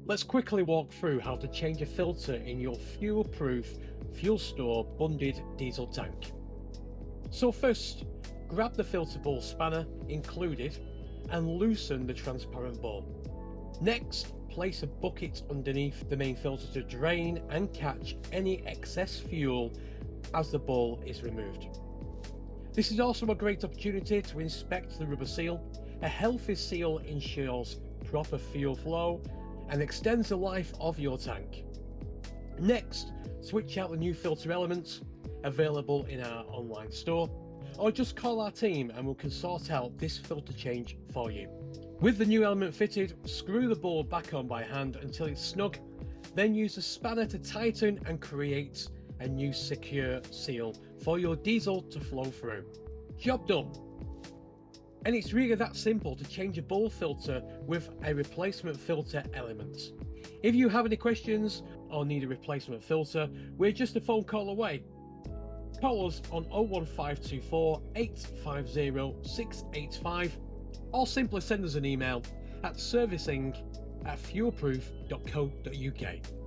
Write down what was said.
Let's quickly walk through how to change a filter in your Fuel Proof Fuelstore Bunded diesel tank. So first, grab the filter ball spanner included and loosen the transparent ball. Next, place a bucket underneath the main filter to drain and catch any excess fuel as the ball is removed. This is also a great opportunity to inspect the rubber seal. A healthy seal ensures proper fuel flow and extends the life of your tank. Next, switch out the new filter elements available in our online store, or just call our team and we can sort out this filter change for you. With the new element fitted, screw the ball back on by hand until it's snug, then use the spanner to tighten and create a new secure seal for your diesel to flow through. Job done. And it's really that simple to change a ball filter with a replacement filter element. If you have any questions or need a replacement filter, we're just a phone call away. Call us on 01524 850 685 or simply send us an email at servicing@fuelproof.co.uk.